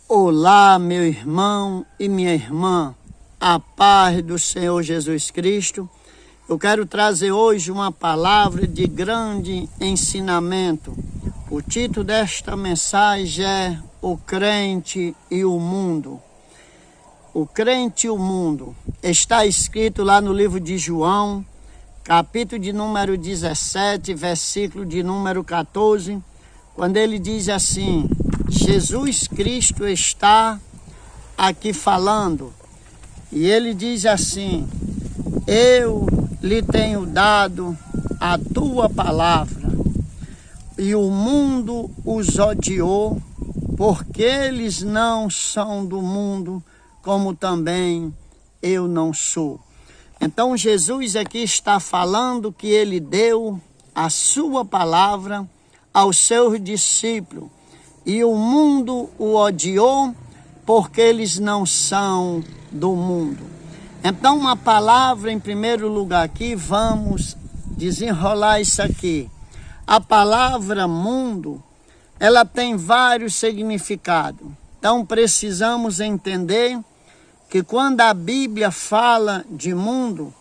Olá, meu irmão e minha irmã, a paz do Senhor Jesus Cristo. Eu quero trazer hoje uma palavra de grande ensinamento. O título desta mensagem é O Crente e o Mundo. O crente e o mundo está escrito lá no livro de João, capítulo de número 17, versículo de número 14, quando ele diz assim: Jesus Cristo está aqui falando, e ele diz assim: eu lhe tenho dado a tua palavra, e o mundo os odiou, porque eles não são do mundo, como também eu não sou. Então Jesus aqui está falando que ele deu a sua palavra aos seus discípulos, e o mundo o odiou porque eles não são do mundo. Então, uma palavra em primeiro lugar aqui, vamos desenrolar isso aqui. A palavra mundo, ela tem vários significados. Então, precisamos entender que quando a Bíblia fala de mundo,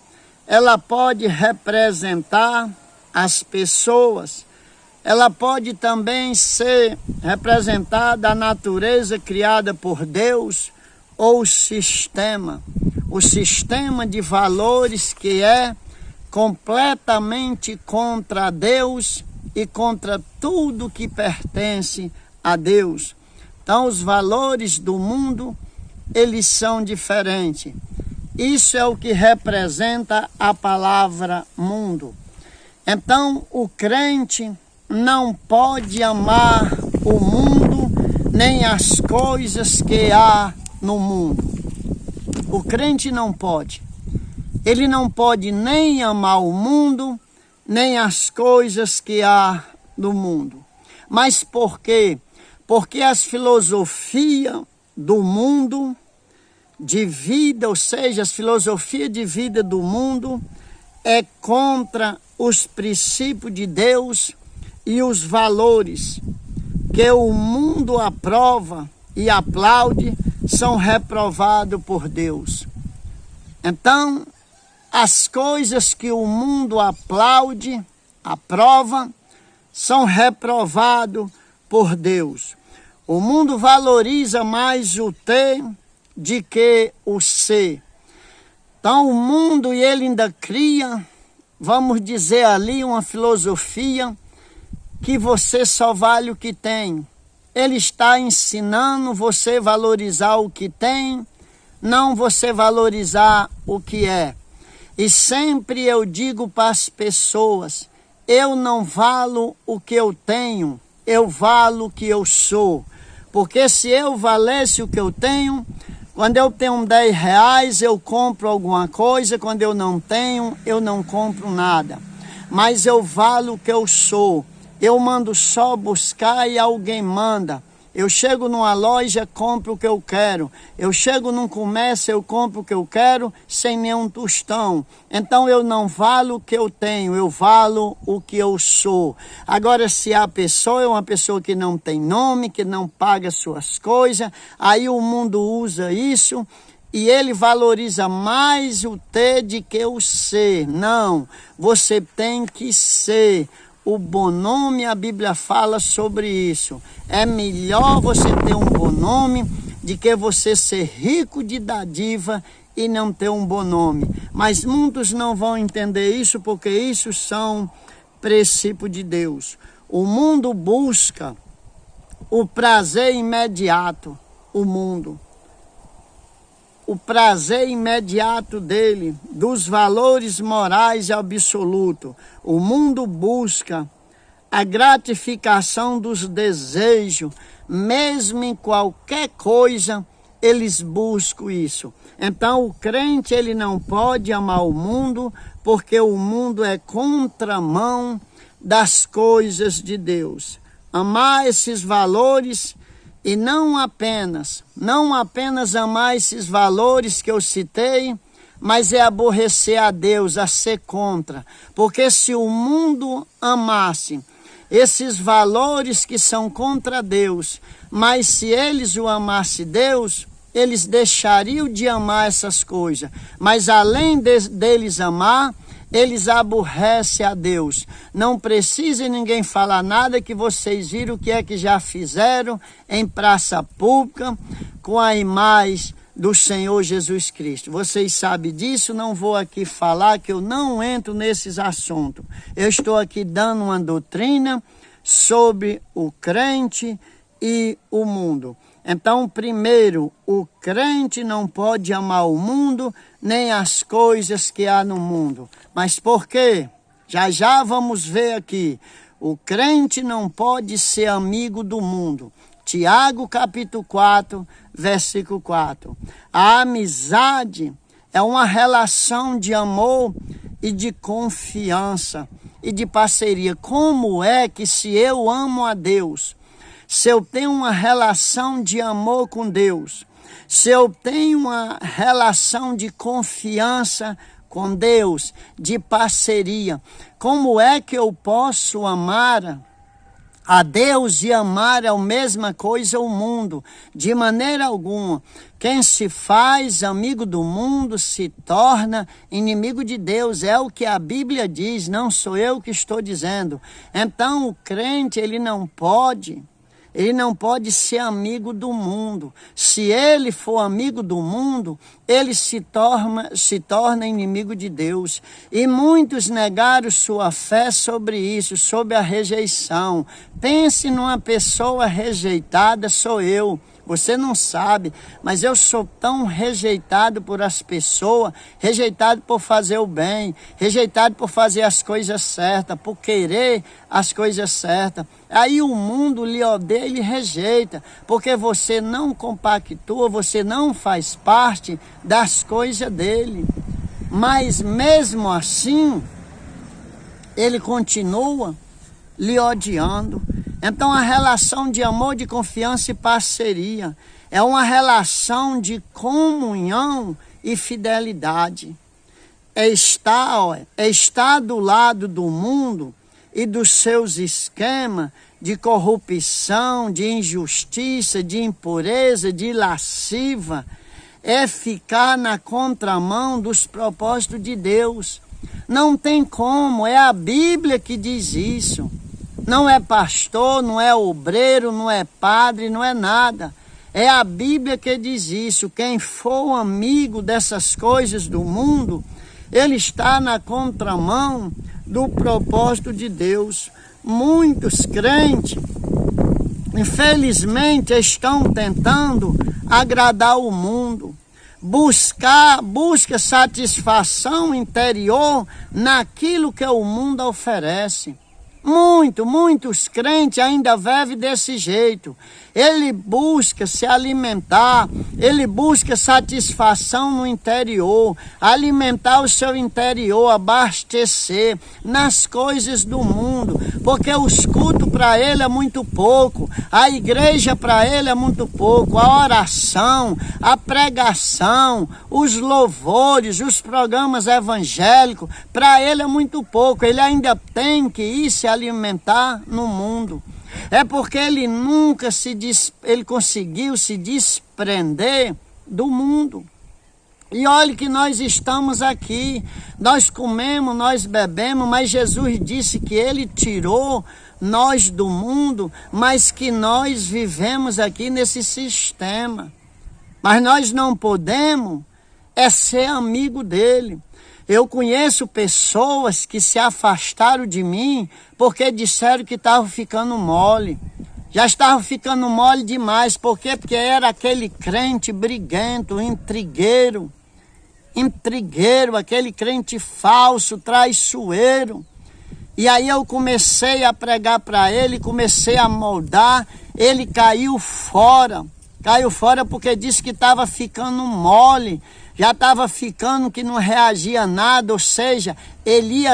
ela pode representar as pessoas. Ela pode também ser representada a natureza criada por Deus ou o sistema de valores que é completamente contra Deus e contra tudo que pertence a Deus. Então, os valores do mundo, eles são diferentes. Isso é o que representa a palavra mundo. Então, o crente não pode amar o mundo, nem as coisas que há no mundo. O crente não pode. Ele não pode nem amar o mundo, nem as coisas que há no mundo. Mas por quê? Porque as filosofias do mundo de vida, ou seja, as filosofias de vida do mundo, é contra os princípios de Deus e os valores que o mundo aprova e aplaude são reprovados por Deus. Então, as coisas que o mundo aplaude, aprova, são reprovadas por Deus. O mundo valoriza mais o ter do que o ser. Então, o mundo, e ele ainda cria, vamos dizer ali, uma filosofia que você só vale o que tem. Ele está ensinando você valorizar o que tem, não você valorizar o que é. E sempre eu digo para as pessoas: eu não valo o que eu tenho, eu valo o que eu sou. Porque se eu valesse o que eu tenho, quando eu tenho 10 reais, eu compro alguma coisa. Quando eu não compro nada. Mas eu valo o que eu sou. Eu mando só buscar e alguém manda. Eu chego numa loja, compro o que eu quero. Eu chego num comércio, eu compro o que eu quero, sem nenhum tostão. Então eu não valo o que eu tenho, eu valo o que eu sou. Agora, se a pessoa é uma pessoa que não tem nome, que não paga suas coisas, aí o mundo usa isso e ele valoriza mais o ter do que o ser. Não, você tem que ser. O bom nome, a Bíblia fala sobre isso. É melhor você ter um bom nome do que você ser rico de dádiva e não ter um bom nome. Mas muitos não vão entender isso, porque isso são princípios de Deus. O mundo busca o prazer imediato, o mundo. O prazer imediato dele, dos valores morais absolutos. O mundo busca a gratificação dos desejos, mesmo em qualquer coisa, eles buscam isso. Então, o crente, ele não pode amar o mundo, porque o mundo é contramão das coisas de Deus. Amar esses valores, e não apenas amar esses valores que eu citei, mas é aborrecer a Deus, a ser contra. Porque se o mundo amasse esses valores que são contra Deus. Mas se eles o amassem Deus, eles deixariam de amar essas coisas. Mas além deles amar, eles aborrecem a Deus. Não precisa ninguém falar nada, que vocês viram o que é que já fizeram em praça pública com a imagem do Senhor Jesus Cristo. Vocês sabem disso, não vou aqui falar, que eu não entro nesses assuntos. Eu estou aqui dando uma doutrina sobre o crente e o mundo. Então, primeiro, o crente não pode amar o mundo, nem as coisas que há no mundo. Mas por quê? Já vamos ver aqui. O crente não pode ser amigo do mundo. Tiago, capítulo 4, versículo 4. A amizade é uma relação de amor e de confiança e de parceria. Como é que, se eu amo a Deus, se eu tenho uma relação de amor com Deus, se eu tenho uma relação de confiança com Deus, de parceria, como é que eu posso amar a Deus e amar a mesma coisa o mundo? De maneira alguma. Quem se faz amigo do mundo se torna inimigo de Deus. É o que a Bíblia diz, não sou eu que estou dizendo. Então o crente, ele não pode ser amigo do mundo. Se ele for amigo do mundo, ele se torna inimigo de Deus. E muitos negaram sua fé sobre isso, sobre a rejeição. Pense numa pessoa rejeitada, sou eu. Você não sabe, mas eu sou tão rejeitado por as pessoas, rejeitado por fazer o bem, rejeitado por fazer as coisas certas, por querer as coisas certas. Aí o mundo lhe odeia e lhe rejeita, porque você não compactua, você não faz parte das coisas dele. Mas mesmo assim, ele continua lhe odiando. Então a relação de amor, de confiança e parceria é uma relação de comunhão e fidelidade. É estar do lado do mundo e dos seus esquemas de corrupção, de injustiça, de impureza, de lasciva. É ficar na contramão dos propósitos de Deus. Não tem como, é a Bíblia que diz isso. Não é pastor, não é obreiro, não é padre, não é nada. É a Bíblia que diz isso. Quem for amigo dessas coisas do mundo, ele está na contramão do propósito de Deus. Muitos crentes, infelizmente, estão tentando agradar o mundo. Busca satisfação interior naquilo que o mundo oferece. Muitos crentes ainda vivem desse jeito. Ele busca se alimentar, ele busca satisfação no interior, alimentar o seu interior, abastecer nas coisas do mundo, porque os cultos para ele é muito pouco, a igreja para ele é muito pouco, a oração, a pregação, os louvores, os programas evangélicos, para ele é muito pouco, ele ainda tem que ir se alimentar no mundo. É porque ele nunca ele conseguiu se desprender do mundo. E olha que nós estamos aqui, nós comemos, nós bebemos, mas Jesus disse que ele tirou nós do mundo, mas que nós vivemos aqui nesse sistema. Mas nós não podemos ser amigo dele. Eu conheço pessoas que se afastaram de mim porque disseram que estavam ficando mole. Já estavam ficando mole demais. Por quê? Porque era aquele crente briguento, intrigueiro, aquele crente falso, traiçoeiro. E aí eu comecei a pregar para ele, comecei a moldar, ele caiu fora porque disse que estava ficando mole. Já estava ficando que não reagia a nada, ou seja, ele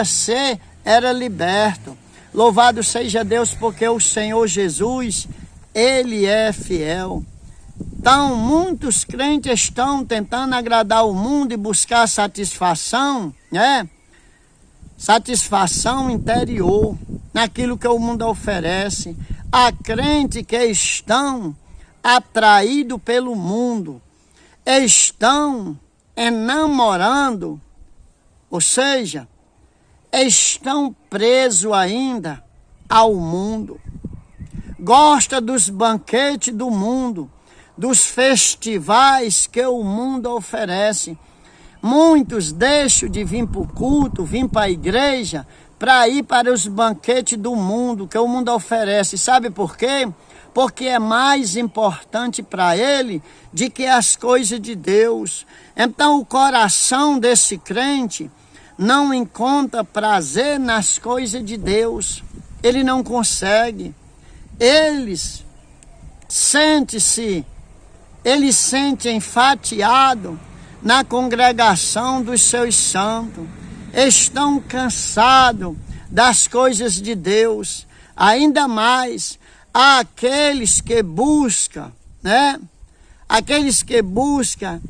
era liberto. Louvado seja Deus, porque o Senhor Jesus, ele é fiel. Então, muitos crentes estão tentando agradar o mundo e buscar satisfação, né? satisfação interior naquilo que o mundo oferece. Há crentes que estão atraídos pelo mundo, estão enamorando, ou seja, estão presos ainda ao mundo. Gosta dos banquetes do mundo, dos festivais que o mundo oferece. Muitos deixam de vir para o culto, vir para a igreja, para ir para os banquetes do mundo, que o mundo oferece. Sabe por quê? Porque é mais importante para ele do que as coisas de Deus. Então o coração desse crente não encontra prazer nas coisas de Deus. Ele não consegue. Ele sente enfastiado na congregação dos seus santos. Estão cansados das coisas de Deus. Ainda mais aqueles que buscam, Aqueles que buscam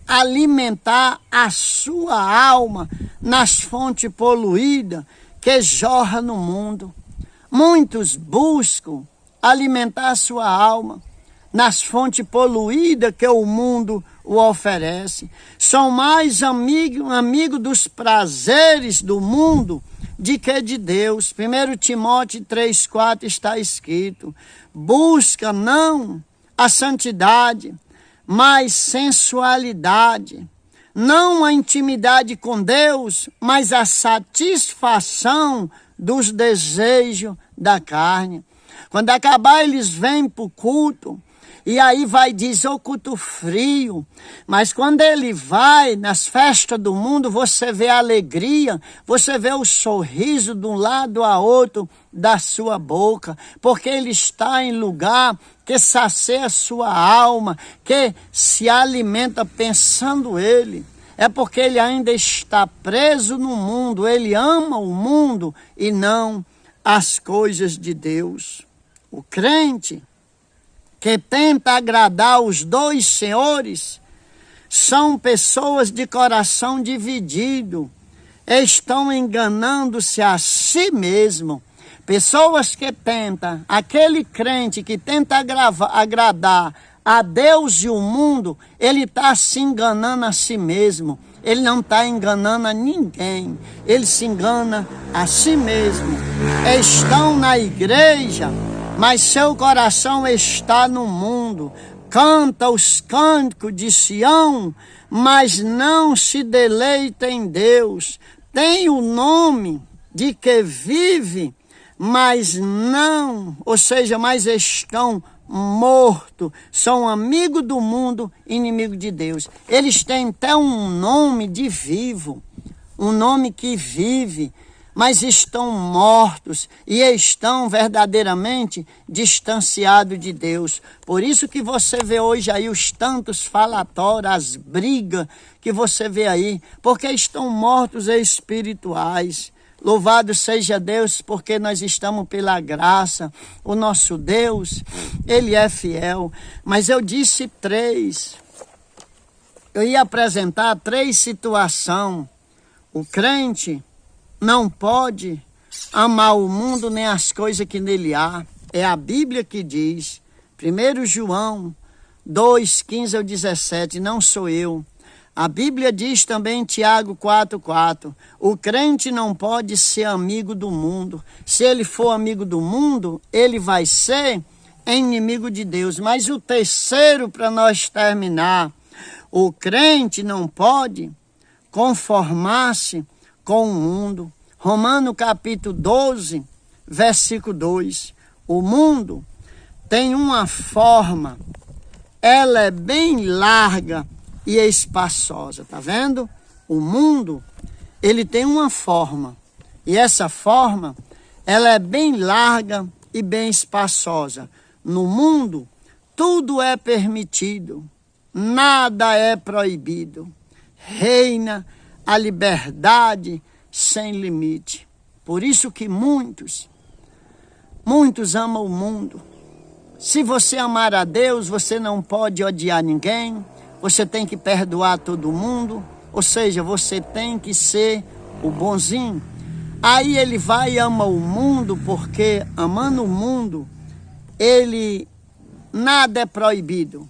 alimentar a sua alma nas fontes poluídas que jorram no mundo. Muitos buscam alimentar a sua alma nas fontes poluídas que o mundo o oferece. São mais amigos dos prazeres do mundo de que de Deus. 1 Timóteo 3,4 está escrito: busca não a santidade, mas sensualidade. Não a intimidade com Deus, mas a satisfação dos desejos da carne. Quando acabar, eles vêm para o culto, e aí vai dizer o culto frio. Mas quando ele vai nas festas do mundo, você vê a alegria, você vê o sorriso de um lado a outro da sua boca, porque ele está em lugar que sacia a sua alma, que se alimenta pensando ele. É porque ele ainda está preso no mundo, ele ama o mundo e não as coisas de Deus. O crente que tenta agradar os dois senhores são pessoas de coração dividido, estão enganando-se a si mesmo. Pessoas que tentam, aquele crente que tenta agradar a Deus e o mundo, ele está se enganando a si mesmo. Ele não está enganando a ninguém, ele se engana a si mesmo. Estão na igreja, mas seu coração está no mundo. Canta os cânticos de Sião, mas não se deleita em Deus. Tem o nome de que vive, mas não, ou seja, mas estão mortos. São amigos do mundo, inimigo de Deus. Eles têm até um nome de vivo, um nome que vive, mas estão mortos e estão verdadeiramente distanciados de Deus. Por isso que você vê hoje aí os tantos falatórios, as brigas que você vê aí, porque estão mortos espirituais. Louvado seja Deus, porque nós estamos pela graça. O nosso Deus, Ele é fiel. Mas eu disse três. Eu ia apresentar três situações. O crente não pode amar o mundo nem as coisas que nele há. É a Bíblia que diz. 1 João 2, 15 ao 17. Não sou eu. A Bíblia diz também em Tiago 4,4, o crente não pode ser amigo do mundo. Se ele for amigo do mundo, ele vai ser inimigo de Deus. Mas o terceiro, para nós terminar, o crente não pode conformar-se com o mundo. Romanos capítulo 12, versículo 2. O mundo tem uma forma, ela é bem larga e espaçosa, tá vendo? O mundo, ele tem uma forma, e essa forma, ela é bem larga e bem espaçosa. No mundo, tudo é permitido, nada é proibido. Reina a liberdade sem limite. Por isso que muitos amam o mundo. Se você amar a Deus, você não pode odiar ninguém. Você tem que perdoar todo mundo, ou seja, você tem que ser o bonzinho. Aí ele vai e ama o mundo, porque amando o mundo, ele nada é proibido.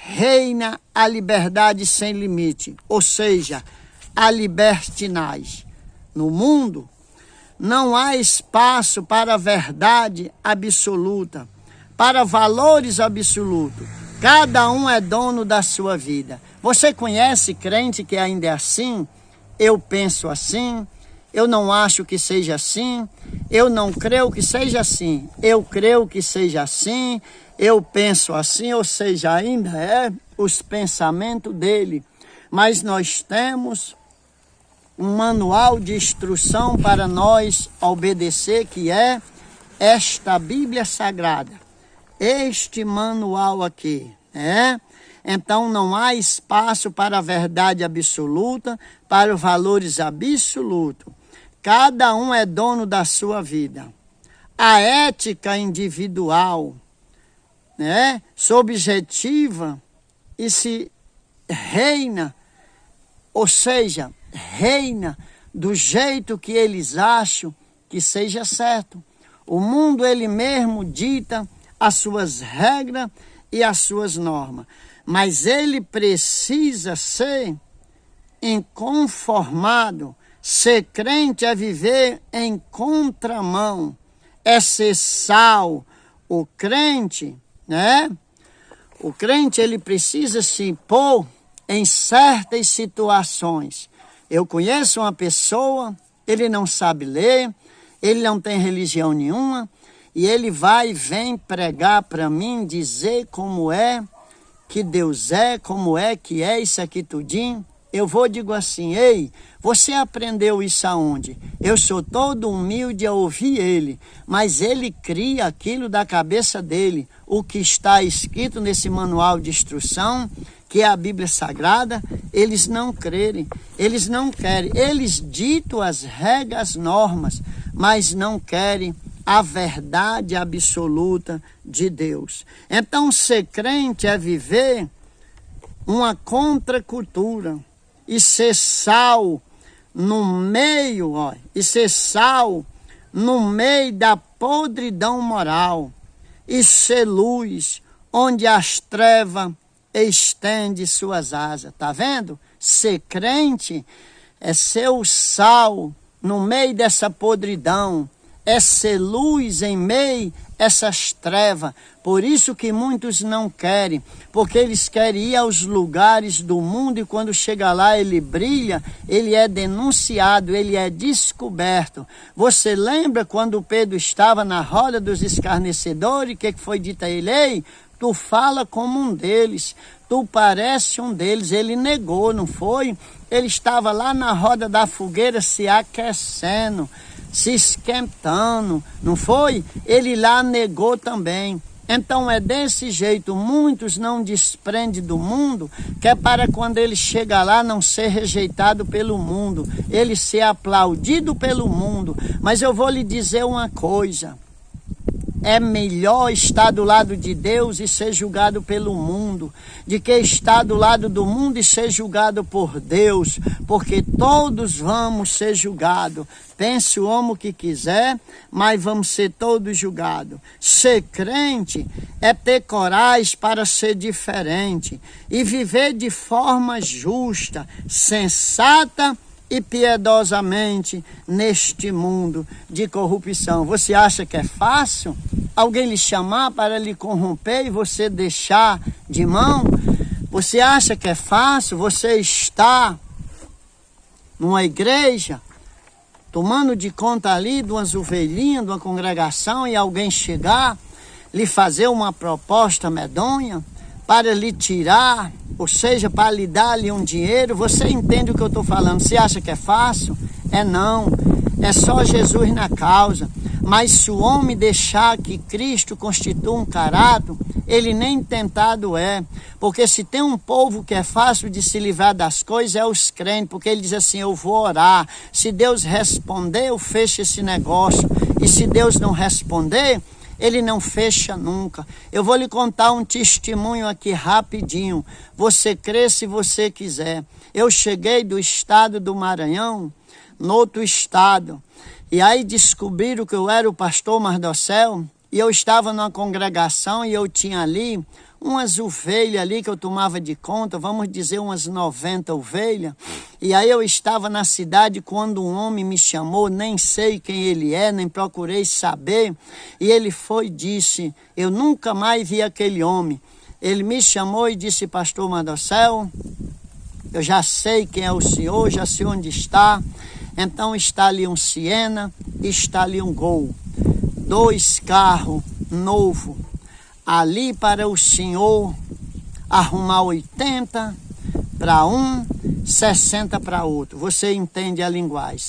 Reina a liberdade sem limite, ou seja, a libertinagem. No mundo, não há espaço para a verdade absoluta, para valores absolutos. Cada um é dono da sua vida. Você conhece crente que ainda é assim? Eu penso assim, eu não acho que seja assim, eu não creio que seja assim, eu creio que seja assim, eu penso assim, ou seja, ainda é os pensamentos dele. Mas nós temos um manual de instrução para nós obedecer, que é esta Bíblia Sagrada, este manual aqui, né? Então não há espaço para a verdade absoluta, para os valores absolutos. Cada um é dono da sua vida. A ética individual, né, subjetiva, e se reina, ou seja, reina do jeito que eles acham que seja certo. O mundo ele mesmo dita as suas regras e as suas normas, mas ele precisa ser inconformado. Ser crente é viver em contramão, é ser sal. O crente, né? O crente ele precisa se pôr em certas situações. Eu conheço uma pessoa, ele não sabe ler, ele não tem religião nenhuma, e ele vai e vem pregar para mim, dizer como é que Deus é, como é que é isso aqui tudinho. Eu vou e digo assim: ei, você aprendeu isso aonde? Eu sou todo humilde a ouvir ele, mas ele cria aquilo da cabeça dele, o que está escrito nesse manual de instrução, que é a Bíblia Sagrada. Eles não crerem, eles não querem, eles ditam as regras, normas, mas não querem a verdade absoluta de Deus. Então ser crente é viver uma contracultura, e ser sal no meio, e ser sal no meio da podridão moral, e ser luz onde as trevas estende suas asas. Tá vendo? Ser crente é ser o sal no meio dessa podridão, é ser luz em meio a essas trevas. Por isso que muitos não querem, porque eles querem ir aos lugares do mundo, e quando chega lá ele brilha, ele é denunciado, ele é descoberto. Você lembra quando Pedro estava na roda dos escarnecedores, o que foi dito a ele? Ei, tu fala como um deles, tu parece um deles. Ele negou, não foi? Ele estava lá na roda da fogueira se aquecendo, se esquentando, não foi? Ele lá negou também. Então é desse jeito, muitos não desprendem do mundo, que é para quando ele chega lá não ser rejeitado pelo mundo, ele ser aplaudido pelo mundo. Mas eu vou lhe dizer uma coisa: é melhor estar do lado de Deus e ser julgado pelo mundo, de que estar do lado do mundo e ser julgado por Deus, porque todos vamos ser julgados. Pense o homem que quiser, mas vamos ser todos julgados. Ser crente é ter coragem para ser diferente e viver de forma justa, sensata e piedosamente neste mundo de corrupção. Você acha que é fácil alguém lhe chamar para lhe corromper e você deixar de mão? Você acha que é fácil você estar numa igreja tomando de conta ali de umas ovelhinhas, de uma congregação, e alguém chegar, lhe fazer uma proposta medonha para lhe tirar, ou seja, para lhe dar-lhe um dinheiro? Você entende o que eu estou falando? Você acha que é fácil? É não, é só Jesus na causa. Mas se o homem deixar que Cristo constitua um caráter, ele nem tentado é. Porque se tem um povo que é fácil de se livrar das coisas, é os crentes. Porque ele diz assim: eu vou orar, se Deus responder, eu fecho esse negócio. E se Deus não responder, ele não fecha nunca. Eu vou lhe contar um testemunho aqui rapidinho. Você crê se você quiser. Eu cheguei do estado do Maranhão no outro estado. E aí descobriram que eu era o pastor Mardossel, e eu estava numa congregação e eu tinha ali umas ovelhas ali que eu tomava de conta, vamos dizer umas 90 ovelhas. E aí eu estava na cidade quando um homem me chamou, nem sei quem ele é, nem procurei saber. E ele foi e disse, eu nunca mais vi aquele homem. Ele me chamou e disse, pastor Mardossel, eu já sei quem é o senhor, já sei onde está. Então está ali um Siena, está ali um Gol. 2 carros novos. Ali para o senhor arrumar 80 para um, 60 para outro. Você entende a linguagem.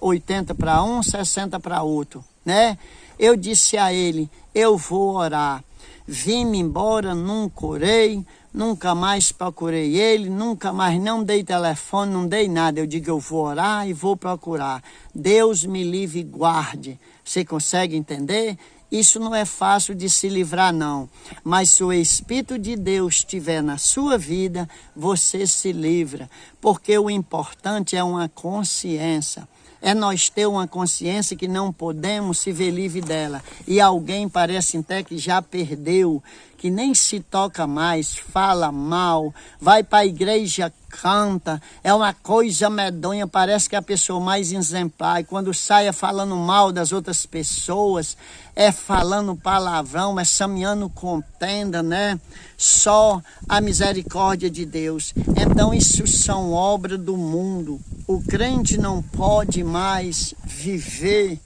80 para um, 60 para outro, né? Eu disse a ele, eu vou orar. Vim-me embora, nunca orei, nunca mais procurei ele, nunca mais não dei telefone, não dei nada. Eu digo, eu vou orar e vou procurar. Deus me livre e guarde. Você consegue entender? Isso não é fácil de se livrar, não. Mas se o Espírito de Deus estiver na sua vida, você se livra. Porque o importante é uma consciência. É nós ter uma consciência que não podemos se ver livre dela. E alguém parece até que já perdeu, que nem se toca mais, fala mal, vai para a igreja, canta, é uma coisa medonha, parece que é a pessoa mais exemplar. E quando saia falando mal das outras pessoas, é falando palavrão, é sameando contenda, né? Só a misericórdia de Deus. Então isso são obras do mundo. O crente não pode mais viver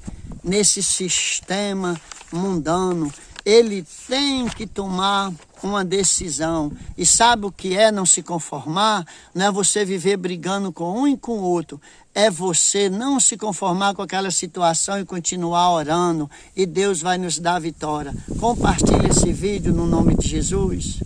nesse sistema mundano. Ele tem que tomar uma decisão. E sabe o que é não se conformar? Não é você viver brigando com um e com o outro. É você não se conformar com aquela situação e continuar orando. E Deus vai nos dar a vitória. Compartilhe esse vídeo no nome de Jesus.